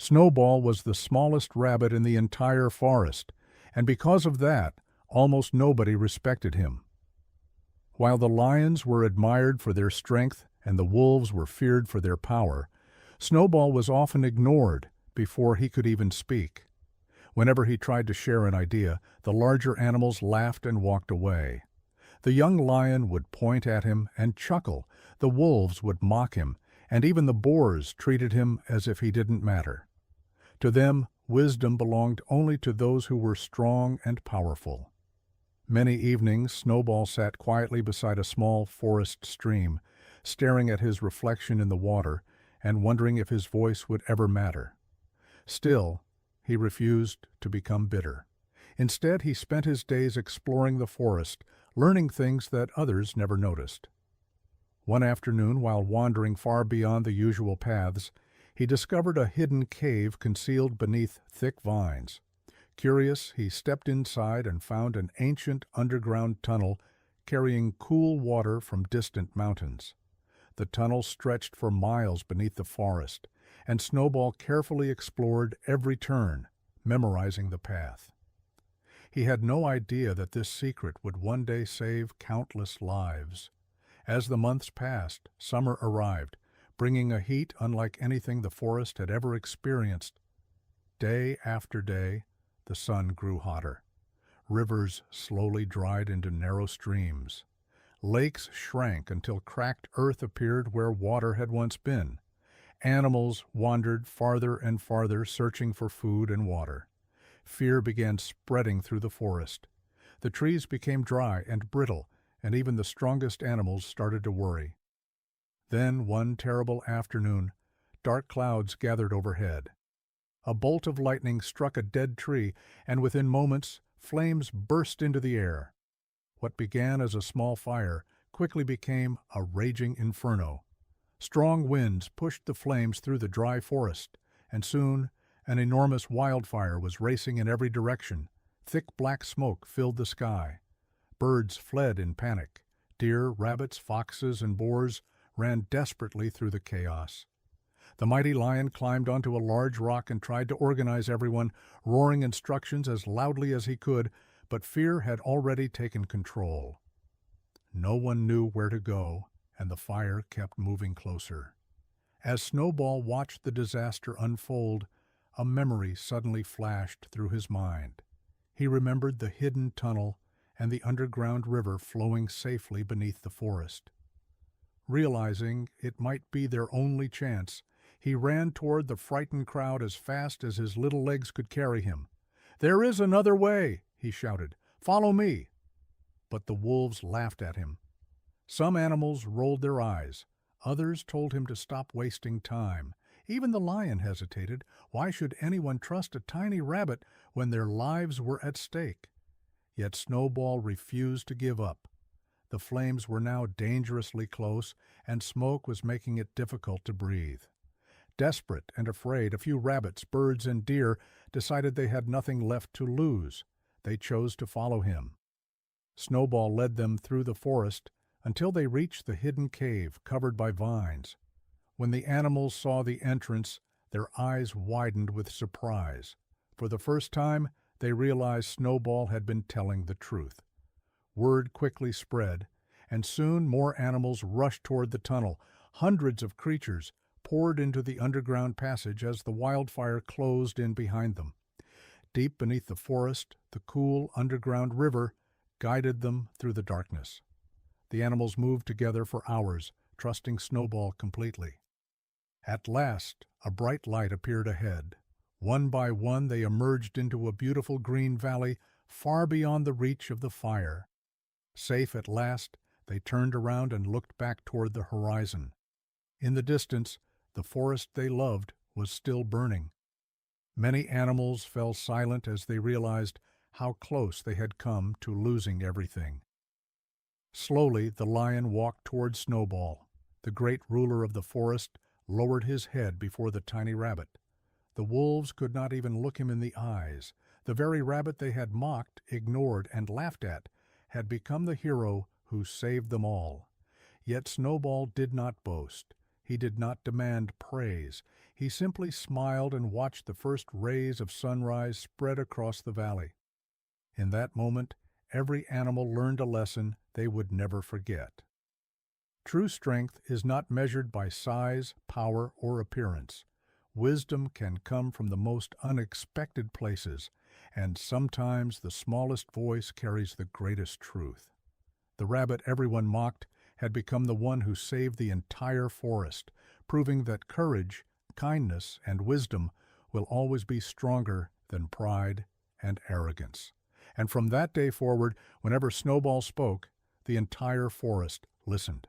Snowball was the smallest rabbit in the entire forest, and because of that, almost nobody respected him. While the lions were admired for their strength and the wolves were feared for their power, Snowball was often ignored before he could even speak. Whenever he tried to share an idea, the larger animals laughed and walked away. The young lion would point at him and chuckle, the wolves would mock him, and even the boars treated him as if he didn't matter. To them, wisdom belonged only to those who were strong and powerful. Many evenings, Snowball sat quietly beside a small forest stream, staring at his reflection in the water and wondering if his voice would ever matter. Still, he refused to become bitter. Instead, he spent his days exploring the forest, learning things that others never noticed. One afternoon, while wandering far beyond the usual paths, he discovered a hidden cave concealed beneath thick vines. Curious, he stepped inside and found an ancient underground tunnel carrying cool water from distant mountains. The tunnel stretched for miles beneath the forest, and Snowball carefully explored every turn, memorizing the path. He had no idea that this secret would one day save countless lives. As the months passed, summer arrived, bringing a heat unlike anything the forest had ever experienced. Day after day, the sun grew hotter. Rivers slowly dried into narrow streams. Lakes shrank until cracked earth appeared where water had once been. Animals wandered farther and farther, searching for food and water. Fear began spreading through the forest. The trees became dry and brittle, and even the strongest animals started to worry. Then, one terrible afternoon, dark clouds gathered overhead. A bolt of lightning struck a dead tree, and within moments, flames burst into the air. What began as a small fire quickly became a raging inferno. Strong winds pushed the flames through the dry forest, and soon an enormous wildfire was racing in every direction. Thick black smoke filled the sky. Birds fled in panic. Deer, rabbits, foxes, and boars ran desperately through the chaos. The mighty lion climbed onto a large rock and tried to organize everyone, roaring instructions as loudly as he could, but fear had already taken control. No one knew where to go, and the fire kept moving closer. As Snowball watched the disaster unfold, a memory suddenly flashed through his mind. He remembered the hidden tunnel and the underground river flowing safely beneath the forest. Realizing it might be their only chance, he ran toward the frightened crowd as fast as his little legs could carry him. "There is another way," he shouted. "Follow me." But the wolves laughed at him. Some animals rolled their eyes. Others told him to stop wasting time. Even the lion hesitated. Why should anyone trust a tiny rabbit when their lives were at stake? Yet Snowball refused to give up. The flames were now dangerously close, and smoke was making it difficult to breathe. Desperate and afraid, a few rabbits, birds, and deer decided they had nothing left to lose. They chose to follow him. Snowball led them through the forest until they reached the hidden cave covered by vines. When the animals saw the entrance, their eyes widened with surprise. For the first time, they realized Snowball had been telling the truth. Word quickly spread, and soon more animals rushed toward the tunnel. Hundreds of creatures poured into the underground passage as the wildfire closed in behind them. Deep beneath the forest, the cool underground river guided them through the darkness. The animals moved together for hours, trusting Snowball completely. At last, a bright light appeared ahead. One by one, they emerged into a beautiful green valley far beyond the reach of the fire. Safe at last, they turned around and looked back toward the horizon. In the distance, the forest they loved was still burning. Many animals fell silent as they realized how close they had come to losing everything. Slowly, the lion walked toward Snowball. The great ruler of the forest lowered his head before the tiny rabbit. The wolves could not even look him in the eyes. The very rabbit they had mocked, ignored, and laughed at had become the hero who saved them all. Yet Snowball did not boast. He did not demand praise. He simply smiled and watched the first rays of sunrise spread across the valley. In that moment, every animal learned a lesson they would never forget. True strength is not measured by size, power, or appearance. Wisdom can come from the most unexpected places, and sometimes the smallest voice carries the greatest truth. The rabbit everyone mocked had become the one who saved the entire forest, proving that courage, kindness, and wisdom will always be stronger than pride and arrogance. And from that day forward, whenever Snowball spoke, the entire forest listened.